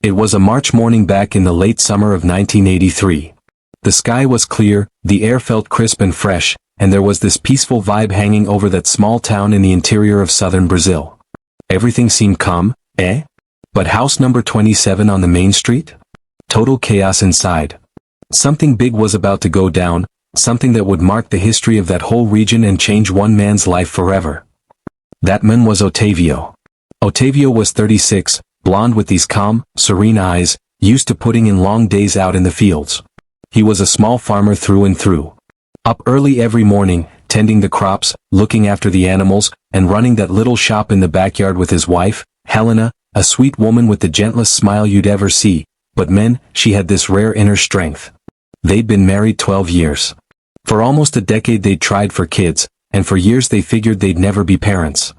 It was a March morning back in the late summer of 1983. The sky was clear, the air felt crisp and fresh, and there was this peaceful vibe hanging over that small town in the interior of southern Brazil. Everything seemed calm, eh? But house number 27 on the main street? Total chaos inside. Something big was about to go down, something that would mark the history of that whole region and change one man's life forever. That man was Otavio. Otavio was 36, blond with these calm, serene eyes, used to putting in long days out in the fields. He was a small farmer through and through. Up early every morning, tending the crops, looking after the animals, and running that little shop in the backyard with his wife, Helena, a sweet woman with the gentlest smile you'd ever see, but she had this rare inner strength. They'd been married 12 years. For almost a decade they'd tried for kids, and for years they figured they'd never be parents.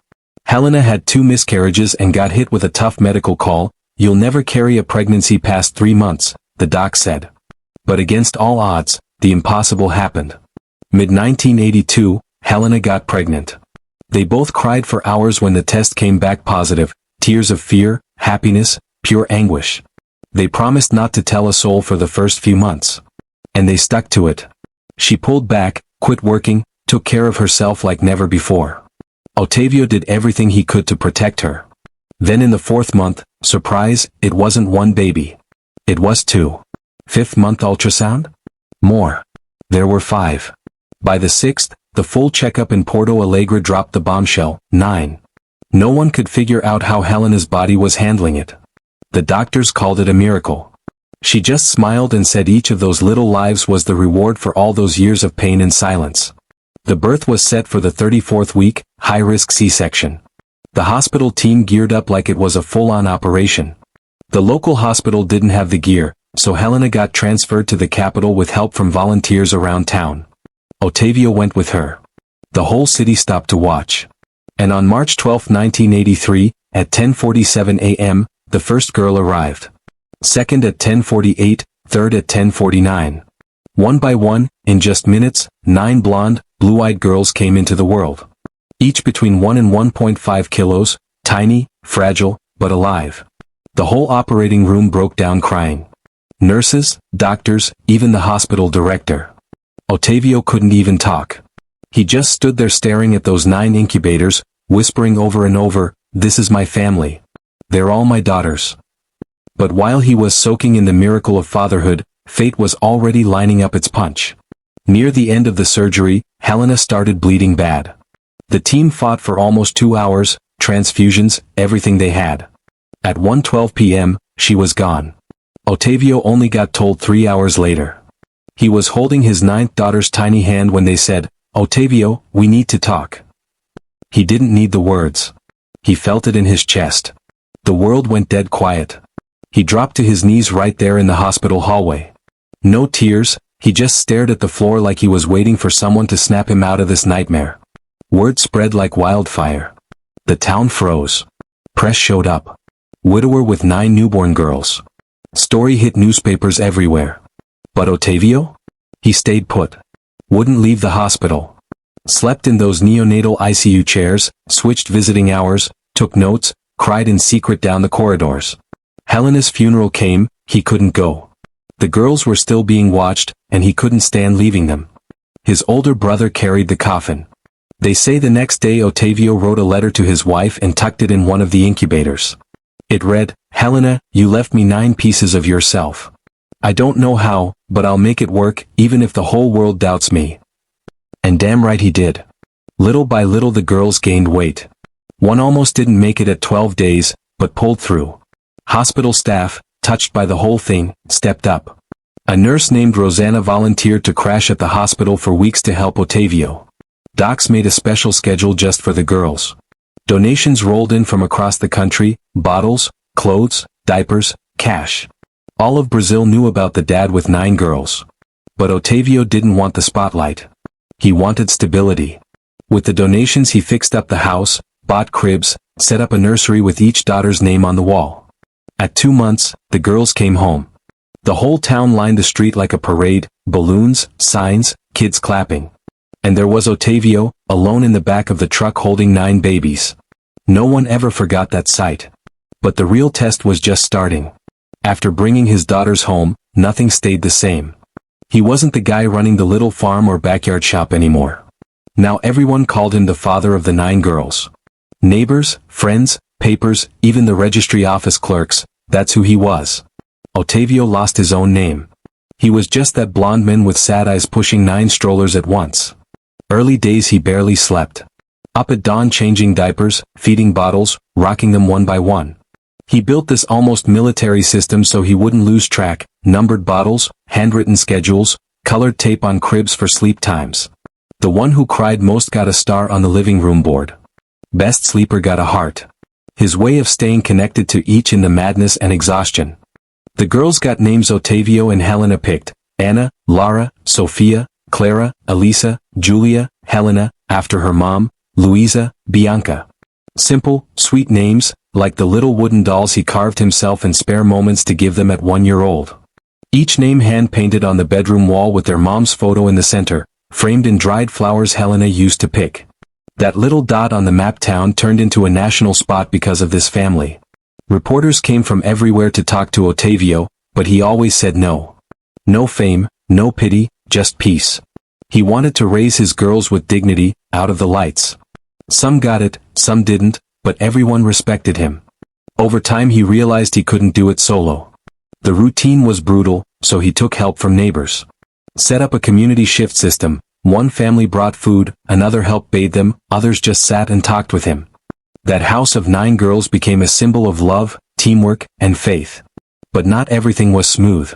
Helena had 2 miscarriages and got hit with a tough medical call. You'll never carry a pregnancy past 3 months, the doc said. But against all odds, the impossible happened. Mid-1982, Helena got pregnant. They both cried for hours when the test came back positive, tears of fear, happiness, pure anguish. They promised not to tell a soul for the first few months. And they stuck to it. She pulled back, quit working, took care of herself like never before. Otavio did everything he could to protect her. Then in the 4th month, surprise, it wasn't 1 baby. It was 2. 5th month ultrasound? More. There were 5. By the 6th, the full checkup in Porto Alegre dropped the bombshell, 9. No one could figure out how Helena's body was handling it. The doctors called it a miracle. She just smiled and said each of those little lives was the reward for all those years of pain and silence. The birth was set for the 34th week, high-risk C-section. The hospital team geared up like it was a full-on operation. The local hospital didn't have the gear, so Helena got transferred to the capital with help from volunteers around town. Otavio went with her. The whole city stopped to watch. And on March 12, 1983, at 10:47 a.m., the first girl arrived. Second at 10:48, third at 10:49. One by one, in just minutes, 9 blonde, blue-eyed girls came into the world. Each between 1 and 1.5 kilos, tiny, fragile, but alive. The whole operating room broke down crying. Nurses, doctors, even the hospital director. Otavio couldn't even talk. He just stood there staring at those 9 incubators, whispering over and over, "This is my family. They're all my daughters." But while he was soaking in the miracle of fatherhood, fate was already lining up its punch. Near the end of the surgery, Helena started bleeding bad. The team fought for almost 2 hours, transfusions, everything they had. At 1:12 p.m., she was gone. Otavio only got told 3 hours later. He was holding his 9th daughter's tiny hand when they said, "Otavio, we need to talk." He didn't need the words. He felt it in his chest. The world went dead quiet. He dropped to his knees right there in the hospital hallway. No tears, he just stared at the floor like he was waiting for someone to snap him out of this nightmare. Word spread like wildfire. The town froze. Press showed up. Widower with 9 newborn girls. Story hit newspapers everywhere. But Otavio? He stayed put. Wouldn't leave the hospital. Slept in those neonatal ICU chairs, switched visiting hours, took notes, cried in secret down the corridors. Helena's funeral came, he couldn't go. The girls were still being watched, and he couldn't stand leaving them. His older brother carried the coffin. They say the next day Otavio wrote a letter to his wife and tucked it in one of the incubators. It read, "Helena, you left me 9 pieces of yourself. I don't know how, but I'll make it work, even if the whole world doubts me." And damn right he did. Little by little the girls gained weight. One almost didn't make it at 12 days, but pulled through. Hospital staff, touched by the whole thing, stepped up. A nurse named Rosanna volunteered to crash at the hospital for weeks to help Otavio. Docs made a special schedule just for the girls. Donations rolled in from across the country, bottles, clothes, diapers, cash. All of Brazil knew about the dad with 9 girls. But Otavio didn't want the spotlight. He wanted stability. With the donations he fixed up the house, bought cribs, set up a nursery with each daughter's name on the wall. At 2 months, the girls came home. The whole town lined the street like a parade, balloons, signs, kids clapping. And there was Otavio, alone in the back of the truck holding 9 babies. No one ever forgot that sight. But the real test was just starting. After bringing his daughters home, nothing stayed the same. He wasn't the guy running the little farm or backyard shop anymore. Now everyone called him the father of the 9 girls. Neighbors, friends, papers, even the registry office clerks, that's who he was. Ottavio lost his own name. He was just that blond man with sad eyes pushing 9 strollers at once. Early days he barely slept. Up at dawn changing diapers, feeding bottles, rocking them one by one. He built this almost military system so he wouldn't lose track, numbered bottles, handwritten schedules, colored tape on cribs for sleep times. The one who cried most got a star on the living room board. Best sleeper got a heart. His way of staying connected to each in the madness and exhaustion. The girls got names Ottavio and Helena picked: Anna, Lara, Sofia, Clara, Elisa, Julia, Helena, after her mom, Luisa, Bianca. Simple, sweet names, like the little wooden dolls he carved himself in spare moments to give them at 1-year-old. Each name hand-painted on the bedroom wall with their mom's photo in the center, framed in dried flowers Helena used to pick. That little dot on the map town turned into a national spot because of this family. Reporters came from everywhere to talk to Ottavio, but he always said no. No fame, no pity, just peace. He wanted to raise his girls with dignity, out of the lights. Some got it, some didn't, but everyone respected him. Over time he realized he couldn't do it solo. The routine was brutal, so he took help from neighbors. Set up a community shift system. One family brought food, another helped bathe them, others just sat and talked with him. That house of 9 girls became a symbol of love, teamwork, and faith. But not everything was smooth.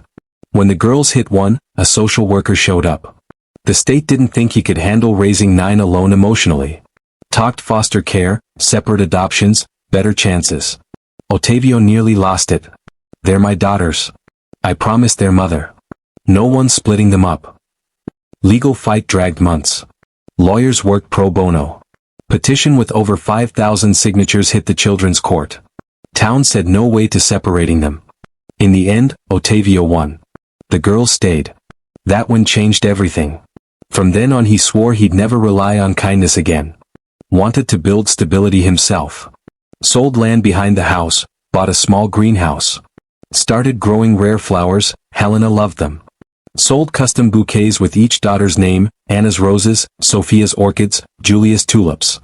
When the girls hit 1, a social worker showed up. The state didn't think he could handle raising 9 alone emotionally. Talked foster care, separate adoptions, better chances. Ottavio nearly lost it. They're my daughters. I promised their mother. No one's splitting them up. Legal fight dragged months. Lawyers worked pro bono. Petition with over 5,000 signatures hit the children's court. Town said no way to separating them. In the end, Ottavio won. The girls stayed. That one changed everything. From then on he swore he'd never rely on kindness again. Wanted to build stability himself. Sold land behind the house, bought a small greenhouse. Started growing rare flowers, Helena loved them. Sold custom bouquets with each daughter's name, Anna's roses, Sophia's orchids, Julia's tulips.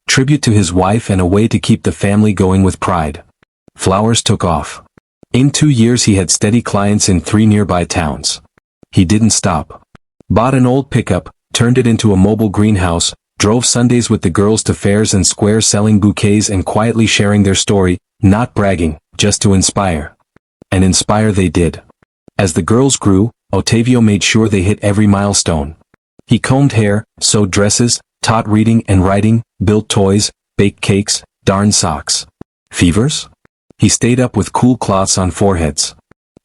Tribute to his wife and a way to keep the family going with pride. Flowers took off. In 2 years he had steady clients in 3 nearby towns. He didn't stop. Bought an old pickup, turned it into a mobile greenhouse, drove Sundays with the girls to fairs and squares selling bouquets and quietly sharing their story, not bragging, just to inspire. And inspire they did. As the girls grew, Ottavio made sure they hit every milestone. He combed hair, sewed dresses, taught reading and writing, built toys, baked cakes, darned socks. Fevers? He stayed up with cool cloths on foreheads.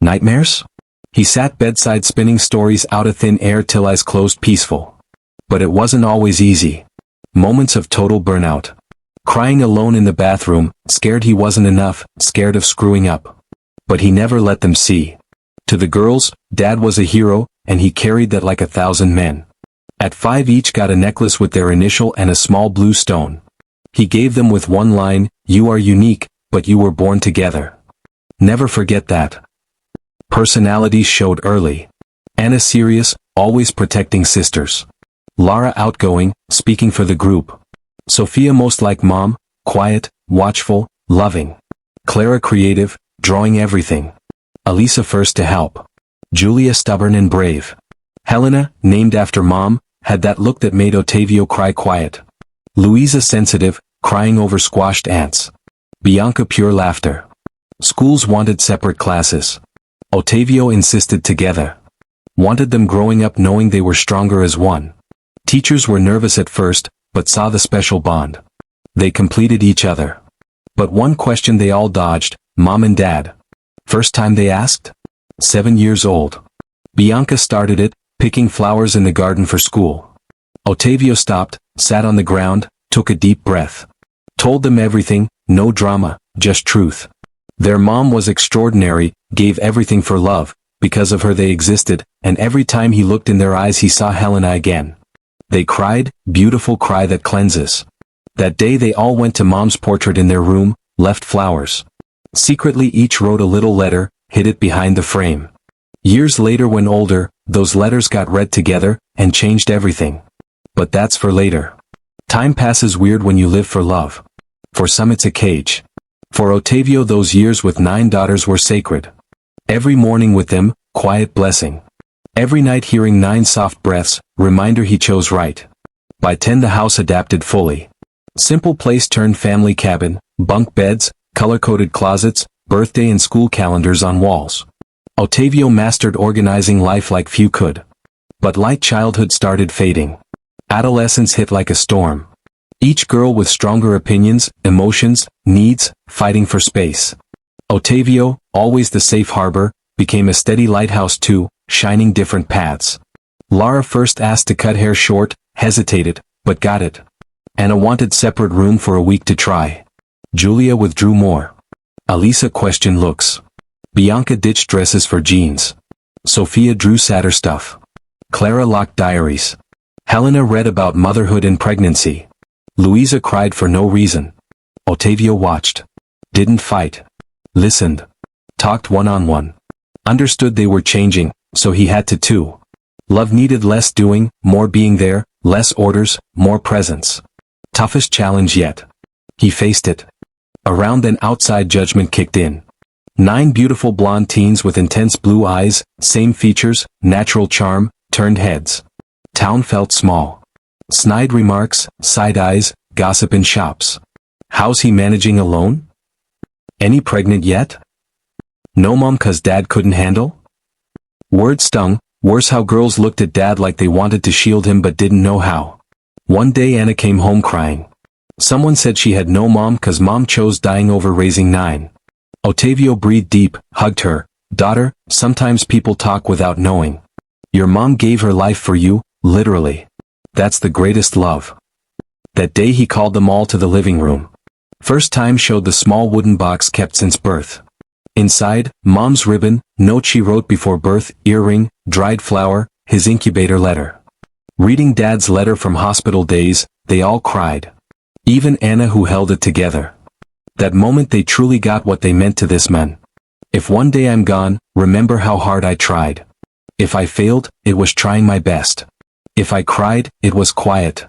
Nightmares? He sat bedside spinning stories out of thin air till eyes closed peaceful. But it wasn't always easy. Moments of total burnout. Crying alone in the bathroom, scared he wasn't enough, scared of screwing up. But he never let them see. To the girls, Dad was a hero, and he carried that like 1,000 men. At 5 each got a necklace with their initial and a small blue stone. He gave them with one line, "You are unique, but you were born together." Never forget that. Personalities showed early. Anna serious, always protecting sisters. Lara outgoing, speaking for the group. Sofia most like Mom, quiet, watchful, loving. Clara creative, drawing everything. Elisa first to help. Julia stubborn and brave. Helena, named after Mom, had that look that made Ottavio cry quiet. Luisa sensitive, crying over squashed ants. Bianca pure laughter. Schools wanted separate classes. Ottavio insisted together. Wanted them growing up knowing they were stronger as one. Teachers were nervous at first, but saw the special bond. They completed each other. But one question they all dodged, Mom and Dad. First time they asked? 7 years old. Bianca started it, picking flowers in the garden for school. Ottavio stopped, sat on the ground, took a deep breath. Told them everything, no drama, just truth. Their mom was extraordinary, gave everything for love, because of her they existed, and every time he looked in their eyes he saw Helena again. They cried, beautiful cry that cleanses. That day they all went to Mom's portrait in their room, left flowers. Secretly each wrote a little letter, hid it behind the frame. Years later when older, those letters got read together, and changed everything. But that's for later. Time passes weird when you live for love. For some it's a cage. For Ottavio those years with 9 daughters were sacred. Every morning with them, quiet blessing. Every night hearing 9 soft breaths, reminder he chose right. By 10 the house adapted fully. Simple place turned family cabin, bunk beds, color-coded closets, birthday and school calendars on walls. Ottavio mastered organizing life like few could. But light childhood started fading. Adolescence hit like a storm. Each girl with stronger opinions, emotions, needs, fighting for space. Ottavio, always the safe harbor, became a steady lighthouse too, shining different paths. Lara first asked to cut hair short, hesitated, but got it. Anna wanted separate room for a week to try. Julia withdrew more. Elisa questioned looks. Bianca ditched dresses for jeans. Sophia drew sadder stuff. Clara locked diaries. Helena read about motherhood and pregnancy. Luisa cried for no reason. Ottavio watched. Didn't fight. Listened. Talked one-on-one. Understood they were changing, so he had to too. Love needed less doing, more being there, less orders, more presence. Toughest challenge yet. He faced it. Around then outside judgment kicked in. 9 beautiful blonde teens with intense blue eyes, same features, natural charm, turned heads. Town felt small. Snide remarks, side eyes, gossip in shops. How's he managing alone? Any pregnant yet? No mom 'cause dad couldn't handle? Word stung, worse how girls looked at dad like they wanted to shield him but didn't know how. One day Anna came home crying. Someone said she had no mom 'cause mom chose dying over raising 9. Ottavio breathed deep, hugged her. Daughter, sometimes people talk without knowing. Your mom gave her life for you, literally. That's the greatest love. That day he called them all to the living room. First time showed the small wooden box kept since birth. Inside, mom's ribbon, note she wrote before birth, earring, dried flower, his incubator letter. Reading dad's letter from hospital days, they all cried. Even Anna who held it together. That moment they truly got what they meant to this man. If one day I'm gone, remember how hard I tried. If I failed, it was trying my best. If I cried, it was quiet.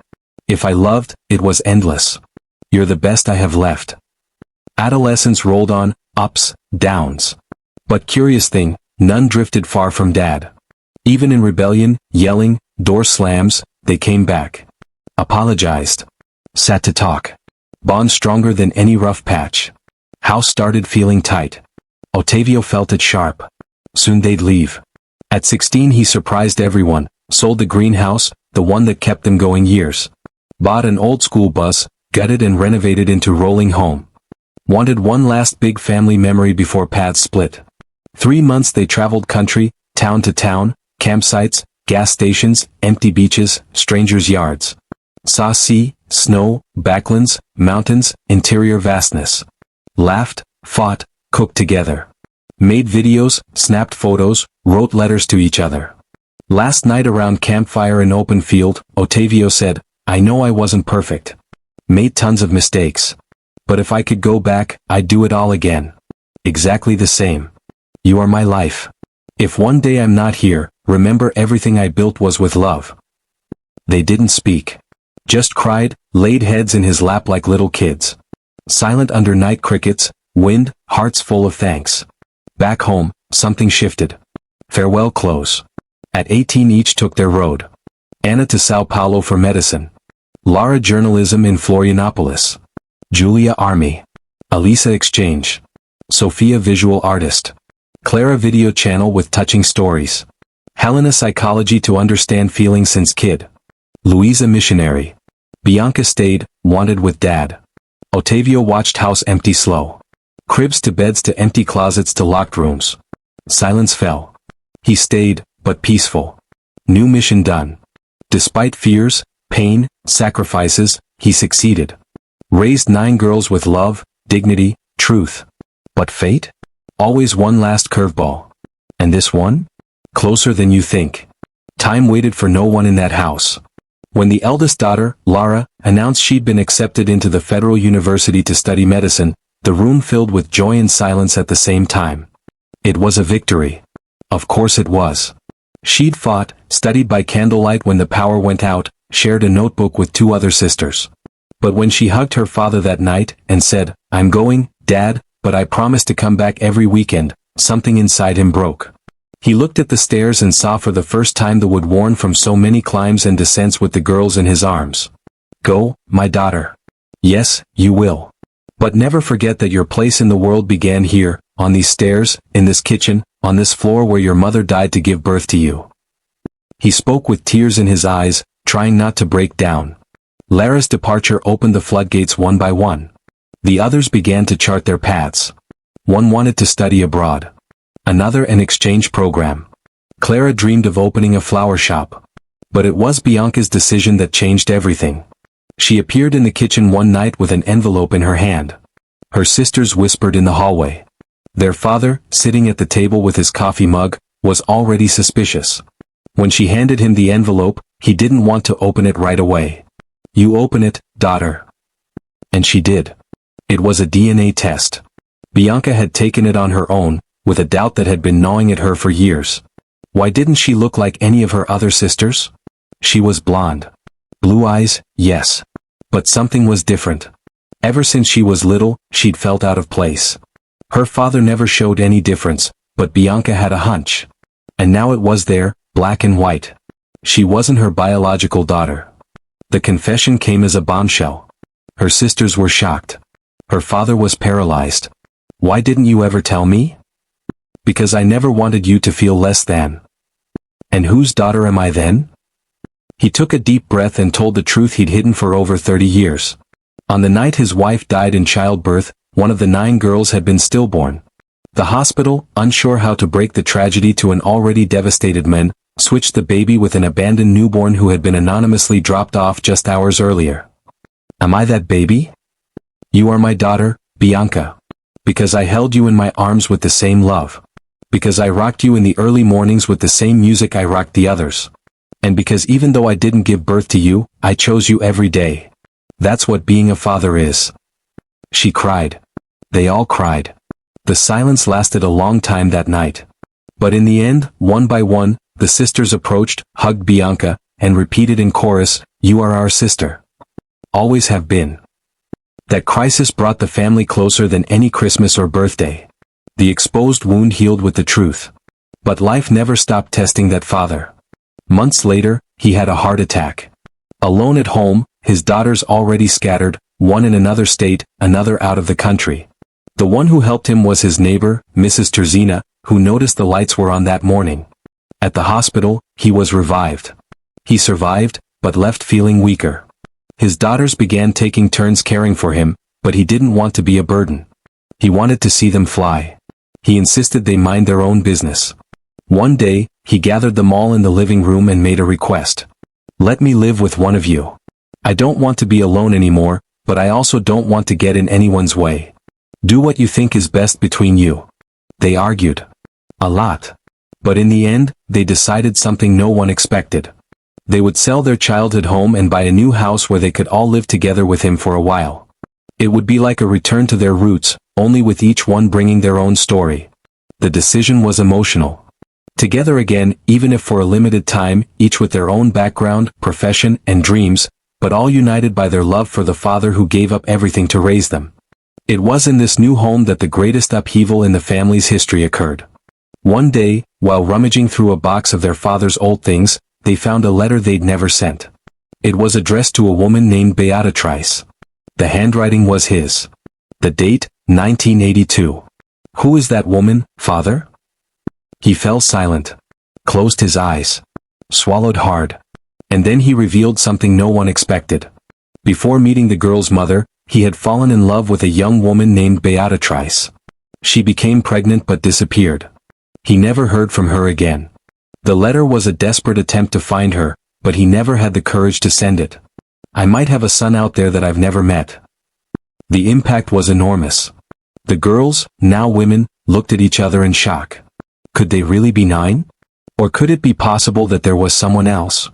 If I loved, it was endless. You're the best I have left. Adolescence rolled on, ups, downs. But curious thing, none drifted far from dad. Even in rebellion, yelling, door slams, they came back. Apologized. Sat to talk. Bond stronger than any rough patch. House started feeling tight. Ottavio felt it sharp. Soon they'd leave. At 16 he surprised everyone, sold the greenhouse, the one that kept them going years. Bought an old school bus, gutted and renovated into rolling home. Wanted one last big family memory before paths split. 3 months they traveled country, town to town, campsites, gas stations, empty beaches, strangers' yards. Saw sea, snow, backlands, mountains, interior vastness. Laughed, fought, cooked together. Made videos, snapped photos, wrote letters to each other. Last night around campfire in open field, Ottavio said, I know I wasn't perfect. Made tons of mistakes. But if I could go back, I'd do it all again. Exactly the same. You are my life. If one day I'm not here, remember everything I built was with love. They didn't speak. Just cried, laid heads in his lap like little kids. Silent under night crickets, wind, hearts full of thanks. Back home, something shifted. Farewell close. At 18 each took their road. Anna to Sao Paulo for medicine. Lara journalism in Florianopolis. Julia army. Elisa exchange. Sophia visual artist. Clara video channel with touching stories. Helena psychology to understand feelings since kid. Luisa missionary. Bianca stayed, wanted with dad. Ottavio watched house empty slow. Cribs to beds to empty closets to locked rooms. Silence fell. He stayed, but peaceful. New mission done. Despite fears, pain, sacrifices, he succeeded. Raised 9 girls with love, dignity, truth. But fate? Always one last curveball. And this one? Closer than you think. Time waited for no one in that house. When the eldest daughter, Lara, announced she'd been accepted into the Federal University to study medicine, the room filled with joy and silence at the same time. It was a victory. Of course it was. She'd fought, studied by candlelight when the power went out, shared a notebook with 2 other sisters. But when she hugged her father that night and said, "I'm going, Dad, but I promise to come back every weekend," something inside him broke. He looked at the stairs and saw for the first time the wood worn from so many climbs and descents with the girls in his arms. "Go, my daughter. Yes, you will. But never forget that your place in the world began here, on these stairs, in this kitchen, on this floor where your mother died to give birth to you." He spoke with tears in his eyes, trying not to break down. Lara's departure opened the floodgates one by one. The others began to chart their paths. One wanted to study abroad. Another an exchange program. Clara dreamed of opening a flower shop. But it was Bianca's decision that changed everything. She appeared in the kitchen one night with an envelope in her hand. Her sisters whispered in the hallway. Their father, sitting at the table with his coffee mug, was already suspicious. When she handed him the envelope, he didn't want to open it right away. "You open it, daughter." And she did. It was a DNA test. Bianca had taken it on her own, with a doubt that had been gnawing at her for years. Why didn't she look like any of her other sisters? She was blonde. Blue eyes, yes. But something was different. Ever since she was little, she'd felt out of place. Her father never showed any difference, but Bianca had a hunch. And now it was there, black and white. She wasn't her biological daughter. The confession came as a bombshell. Her sisters were shocked. Her father was paralyzed. "Why didn't you ever tell me?" "Because I never wanted you to feel less than." "And whose daughter am I then?" He took a deep breath and told the truth he'd hidden for over 30 years. On the night his wife died in childbirth, one of the 9 girls had been stillborn. The hospital, unsure how to break the tragedy to an already devastated man, switched the baby with an abandoned newborn who had been anonymously dropped off just hours earlier. "Am I that baby?" "You are my daughter, Bianca. Because I held you in my arms with the same love. Because I rocked you in the early mornings with the same music I rocked the others. And because even though I didn't give birth to you, I chose you every day. That's what being a father is." She cried. They all cried. The silence lasted a long time that night. But in the end, one by one, the sisters approached, hugged Bianca, and repeated in chorus, "You are our sister. Always have been." That crisis brought the family closer than any Christmas or birthday. The exposed wound healed with the truth. But life never stopped testing that father. Months later, he had a heart attack. Alone at home, his daughters already scattered, one in another state, another out of the country. The one who helped him was his neighbor, Mrs. Terzina, who noticed the lights were on that morning. At the hospital, he was revived. He survived, but left feeling weaker. His daughters began taking turns caring for him, but he didn't want to be a burden. He wanted to see them fly. He insisted they mind their own business. One day, he gathered them all in the living room and made a request. "Let me live with one of you. I don't want to be alone anymore, but I also don't want to get in anyone's way. Do what you think is best between you." They argued. A lot. But in the end, they decided something no one expected. They would sell their childhood home and buy a new house where they could all live together with him for a while. It would be like a return to their roots, only with each one bringing their own story. The decision was emotional. Together again, even if for a limited time, each with their own background, profession, and dreams, but all united by their love for the father who gave up everything to raise them. It was in this new home that the greatest upheaval in the family's history occurred. One day, while rummaging through a box of their father's old things, they found a letter they'd never sent. It was addressed to a woman named Beatrice. The handwriting was his. The date, 1982. "Who is that woman, father?" He fell silent. Closed his eyes. Swallowed hard. And then he revealed something no one expected. Before meeting the girl's mother, he had fallen in love with a young woman named Beatrice. She became pregnant but disappeared. He never heard from her again. The letter was a desperate attempt to find her, but he never had the courage to send it. "I might have a son out there that I've never met." The impact was enormous. The girls, now women, looked at each other in shock. Could they really be 9? Or could it be possible that there was someone else?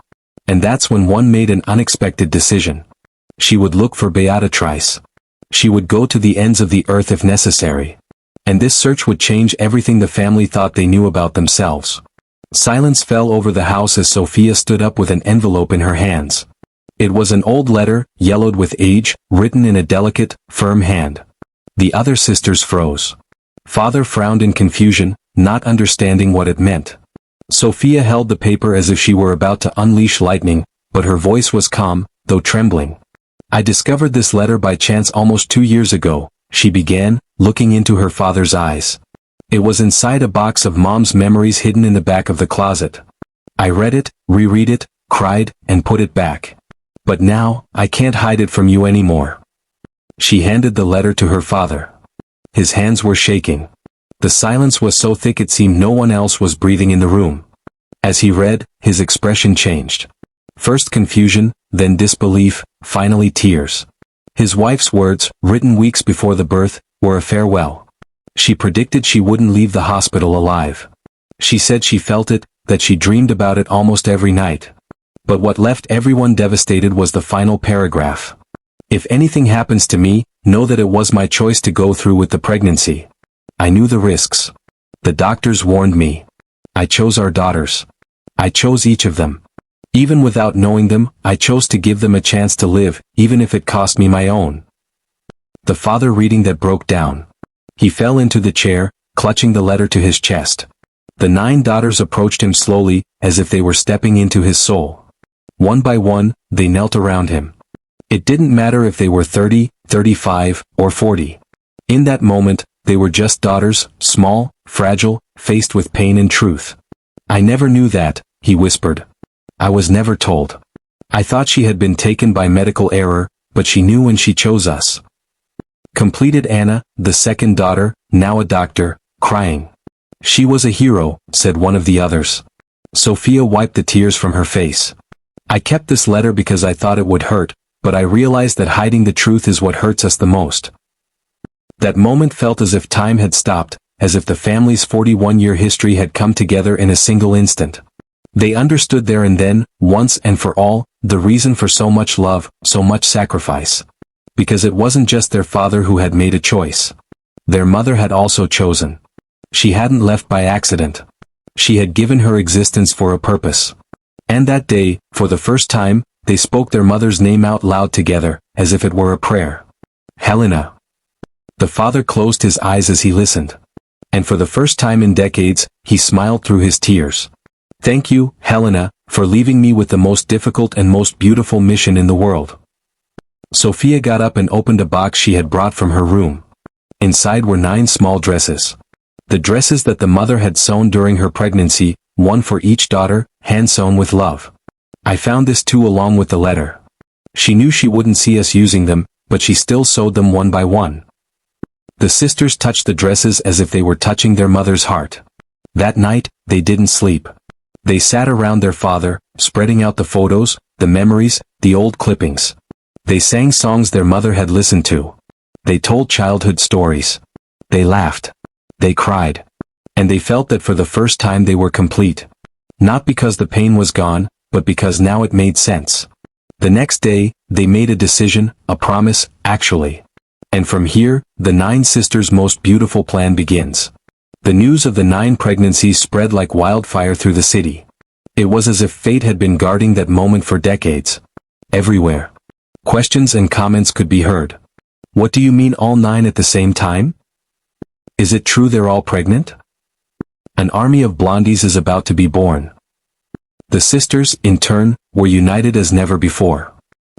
And that's when one made an unexpected decision. She would look for Beatrice. She would go to the ends of the earth if necessary. And this search would change everything the family thought they knew about themselves. Silence fell over the house as Sophia stood up with an envelope in her hands. It was an old letter, yellowed with age, written in a delicate, firm hand. The other sisters froze. Father frowned in confusion, not understanding what it meant. Sophia held the paper as if she were about to unleash lightning, but her voice was calm, though trembling. I discovered this letter by chance almost 2 years ago, she began, looking into her father's eyes. It was inside a box of Mom's memories hidden in the back of the closet. I read it, reread it, cried, and put it back. But now, I can't hide it from you anymore. She handed the letter to her father. His hands were shaking. The silence was so thick it seemed no one else was breathing in the room. As he read, his expression changed. First confusion, then disbelief, finally tears. His wife's words, written weeks before the birth, were a farewell. She predicted she wouldn't leave the hospital alive. She said she felt it, that she dreamed about it almost every night. But what left everyone devastated was the final paragraph. If anything happens to me, know that it was my choice to go through with the pregnancy. I knew the risks. The doctors warned me. I chose our daughters. I chose each of them. Even without knowing them, I chose to give them a chance to live, even if it cost me my own. The father reading that broke down. He fell into the chair, clutching the letter to his chest. The 9 daughters approached him slowly, as if they were stepping into his soul. One by one, they knelt around him. It didn't matter if they were 30, 35, or 40. In that moment, they were just daughters, small, fragile, faced with pain and truth. I never knew that, he whispered. I was never told. I thought she had been taken by medical error, but she knew when she chose us. Completed Anna, the second daughter, now a doctor, crying. She was a hero, said one of the others. Sophia wiped the tears from her face. I kept this letter because I thought it would hurt, but I realized that hiding the truth is what hurts us the most. That moment felt as if time had stopped, as if the family's 41-year history had come together in a single instant. They understood there and then, once and for all, the reason for so much love, so much sacrifice. Because it wasn't just their father who had made a choice. Their mother had also chosen. She hadn't left by accident. She had given her existence for a purpose. And that day, for the first time, they spoke their mother's name out loud together, as if it were a prayer. Helena. The father closed his eyes as he listened. And for the first time in decades, he smiled through his tears. Thank you, Helena, for leaving me with the most difficult and most beautiful mission in the world. Sophia got up and opened a box she had brought from her room. Inside were 9 small dresses. The dresses that the mother had sewn during her pregnancy, one for each daughter, hand-sewn with love. I found this too along with the letter. She knew she wouldn't see us using them, but she still sewed them one by one. The sisters touched the dresses as if they were touching their mother's heart. That night, they didn't sleep. They sat around their father, spreading out the photos, the memories, the old clippings. They sang songs their mother had listened to. They told childhood stories. They laughed. They cried. And they felt that for the first time they were complete. Not because the pain was gone, but because now it made sense. The next day, they made a decision, a promise, actually. And from here, the 9 sisters' most beautiful plan begins. The news of the 9 pregnancies spread like wildfire through the city. It was as if fate had been guarding that moment for decades. Everywhere. Questions and comments could be heard. What do you mean all 9 at the same time? Is it true they're all pregnant? An army of blondies is about to be born. The sisters, in turn, were united as never before.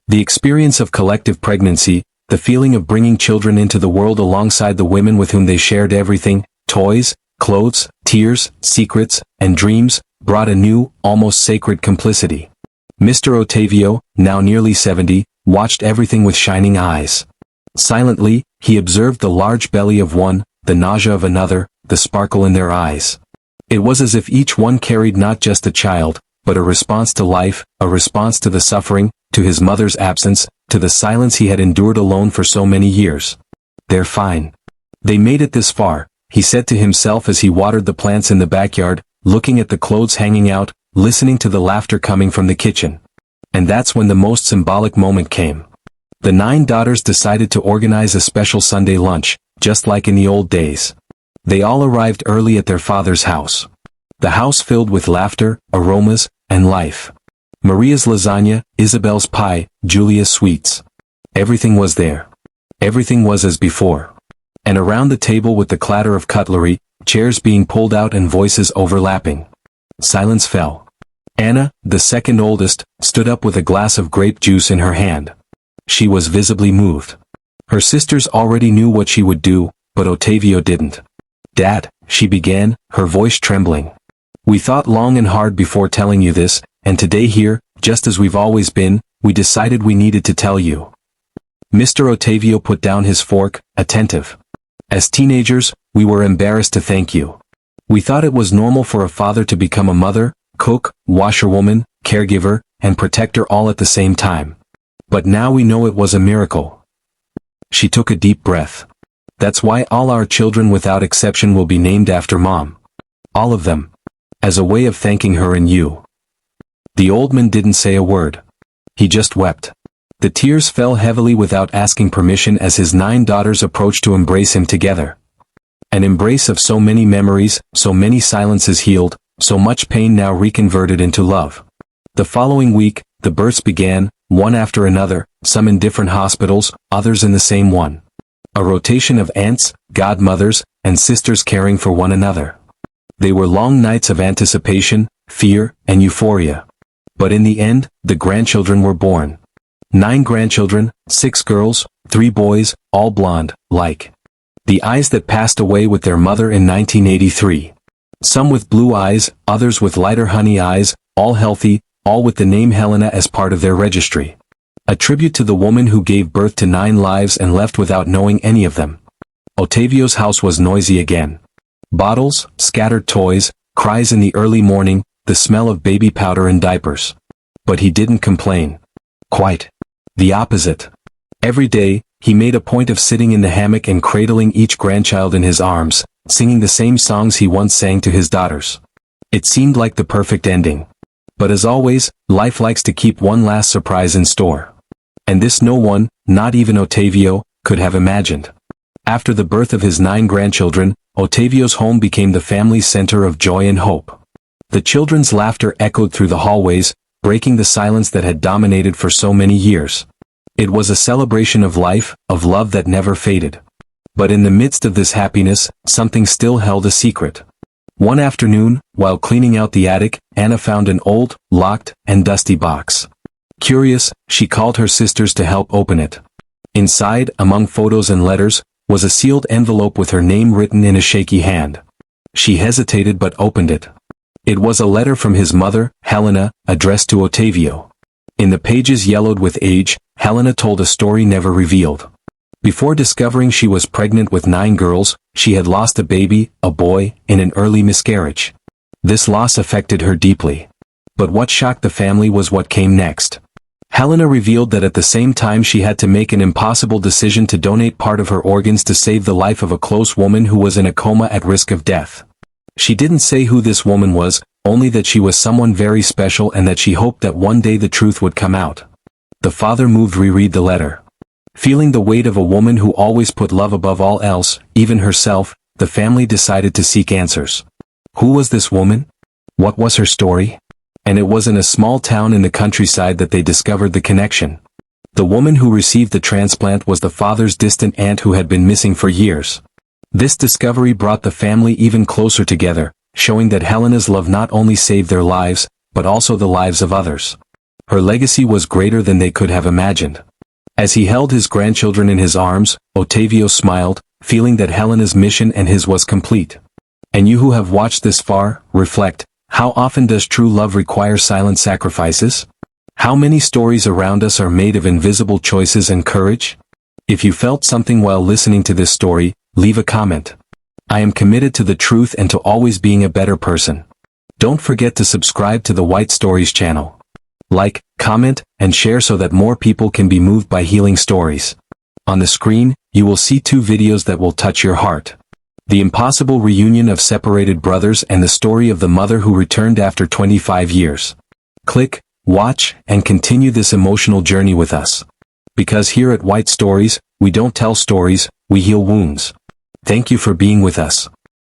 The experience of collective pregnancy, the feeling of bringing children into the world alongside the women with whom they shared everything, toys, clothes, tears, secrets, and dreams, brought a new, almost sacred complicity. Mr. Ottavio, now nearly 70, watched everything with shining eyes. Silently, he observed the large belly of one, the nausea of another, the sparkle in their eyes. It was as if each one carried not just a child, but a response to life, a response to the suffering, to his mother's absence, to the silence he had endured alone for so many years. They're fine. They made it this far, he said to himself as he watered the plants in the backyard, looking at the clothes hanging out, listening to the laughter coming from the kitchen. And that's when the most symbolic moment came. The 9 daughters decided to organize a special Sunday lunch, just like in the old days. They all arrived early at their father's house. The house filled with laughter, aromas, and life. Maria's lasagna, Isabel's pie, Julia's sweets. Everything was there. Everything was as before. And around the table with the clatter of cutlery, chairs being pulled out and voices overlapping. Silence fell. Anna, the second oldest, stood up with a glass of grape juice in her hand. She was visibly moved. Her sisters already knew what she would do, but Ottavio didn't. "Dad," she began, her voice trembling. "We thought long and hard before telling you this, and today here, just as we've always been, we decided we needed to tell you." Mr. Ottavio put down his fork, attentive. "As teenagers, we were embarrassed to thank you. We thought it was normal for a father to become a mother, cook, washerwoman, caregiver, and protector all at the same time. But now we know it was a miracle." She took a deep breath. "That's why all our children without exception will be named after Mom. All of them. As a way of thanking her and you." The old man didn't say a word. He just wept. The tears fell heavily without asking permission as his 9 daughters approached to embrace him together. An embrace of so many memories, so many silences healed, so much pain now reconverted into love. The following week, the births began, one after another, some in different hospitals, others in the same one. A rotation of aunts, godmothers, and sisters caring for one another. They were long nights of anticipation, fear, and euphoria. But in the end, the grandchildren were born. 9 grandchildren, 6 girls, 3 boys, all blonde, like the eyes that passed away with their mother in 1983. Some with blue eyes, others with lighter honey eyes, all healthy, all with the name Helena as part of their registry. A tribute to the woman who gave birth to 9 lives and left without knowing any of them. Ottavio's house was noisy again. Bottles, scattered toys, cries in the early morning, the smell of baby powder and diapers. But he didn't complain. Quite the opposite. Every day, he made a point of sitting in the hammock and cradling each grandchild in his arms, singing the same songs he once sang to his daughters. It seemed like the perfect ending. But as always, life likes to keep one last surprise in store. And this no one, not even Ottavio, could have imagined. After the birth of his 9 grandchildren, Ottavio's home became the family's center of joy and hope. The children's laughter echoed through the hallways, breaking the silence that had dominated for so many years. It was a celebration of life, of love that never faded. But in the midst of this happiness, something still held a secret. One afternoon, while cleaning out the attic, Anna found an old, locked, and dusty box. Curious, she called her sisters to help open it. Inside, among photos and letters, was a sealed envelope with her name written in a shaky hand. She hesitated but opened it. It was a letter from his mother, Helena, addressed to Ottavio. In the pages yellowed with age, Helena told a story never revealed. Before discovering she was pregnant with 9 girls, she had lost a baby, a boy, in an early miscarriage. This loss affected her deeply. But what shocked the family was what came next. Helena revealed that at the same time she had to make an impossible decision to donate part of her organs to save the life of a close woman who was in a coma at risk of death. She didn't say who this woman was, only that she was someone very special and that she hoped that one day the truth would come out. The father moved reread the letter. Feeling the weight of a woman who always put love above all else, even herself, the family decided to seek answers. Who was this woman? What was her story? And it was in a small town in the countryside that they discovered the connection. The woman who received the transplant was the father's distant aunt who had been missing for years. This discovery brought the family even closer together, showing that Helena's love not only saved their lives, but also the lives of others. Her legacy was greater than they could have imagined. As he held his grandchildren in his arms, Ottavio smiled, feeling that Helena's mission and his was complete. And you who have watched this far, reflect, how often does true love require silent sacrifices? How many stories around us are made of invisible choices and courage? If you felt something while listening to this story, leave a comment. I am committed to the truth and to always being a better person. Don't forget to subscribe to the White Stories channel. Like, comment, and share so that more people can be moved by healing stories. On the screen, you will see 2 videos that will touch your heart. The impossible reunion of separated brothers and the story of the mother who returned after 25 years. Click, watch, and continue this emotional journey with us. Because here at White Stories, we don't tell stories, we heal wounds. Thank you for being with us.